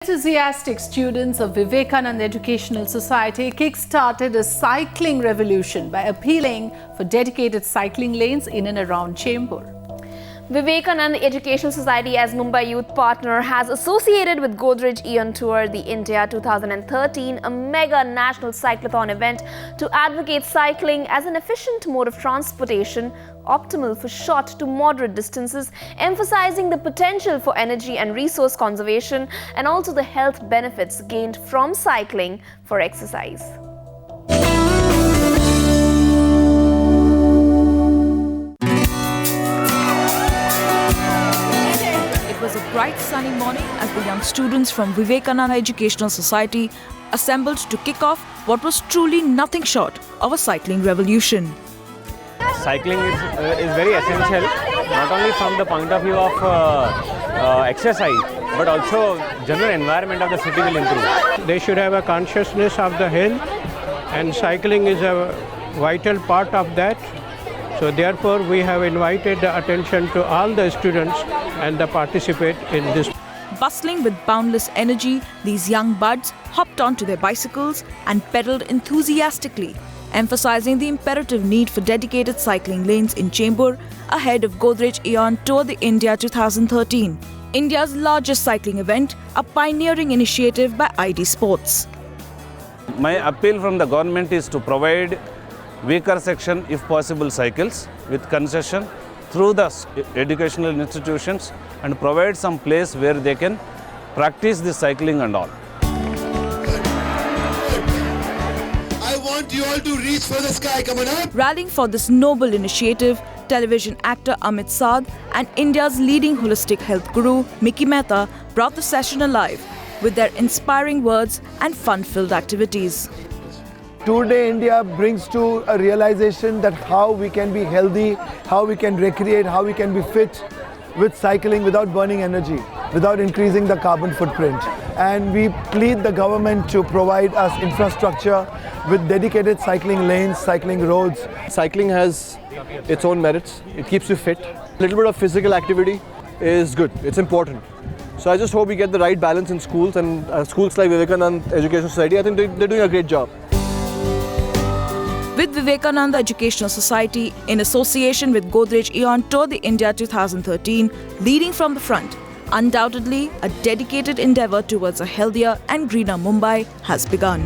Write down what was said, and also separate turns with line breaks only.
Enthusiastic students of Vivekananda Educational Society kick-started a cycling revolution by appealing for dedicated cycling lanes in and around Chembur.
Vivekananda Educational Society as Mumbai Youth Partner has associated with Godrej Eon Tour, the India 2013, a mega national cyclothon event to advocate cycling as an efficient mode of transportation, optimal for short to moderate distances, emphasizing the potential for energy and resource conservation and also the health benefits gained from cycling for exercise.
It was a bright sunny morning as the young students from Vivekananda Educational Society assembled to kick off what was truly nothing short of a cycling revolution.
Cycling is very essential, not only from the point of view of exercise, but also general environment of the city will improve.
They should have a consciousness of the health, and cycling is a vital part of that. So therefore we have invited the attention to all the students and they participate in this.
Bustling with boundless energy, these young buds hopped onto their bicycles and pedaled enthusiastically, emphasizing the imperative need for dedicated cycling lanes in Chembur ahead of Godrej Eon Tour the India 2013, India's largest cycling event, a pioneering initiative by ID Sports.
My appeal from the government is to provide weaker section, if possible, cycles with concession through the educational institutions and provide some place where they can practice the cycling and all.
I want you all to reach for the sky, come on up.
Rallying for this noble initiative, television actor Amit Saad and India's leading holistic health guru Mickey Mehta brought the session alive with their inspiring words and fun-filled activities.
Today India brings to a realization that how we can be healthy, how we can recreate, how we can be fit with cycling without burning energy, without increasing the carbon footprint. And we plead the government to provide us infrastructure with dedicated cycling lanes, cycling roads.
Cycling has its own merits. It keeps you fit. A little bit of physical activity is good. It's important. So I just hope we get the right balance in schools, and schools like Vivekananda Education Society, I think they're doing a great job.
With Vivekananda Educational Society, in association with Godrej Eon Tour the India 2013, leading from the front, undoubtedly a dedicated endeavour towards a healthier and greener Mumbai has begun.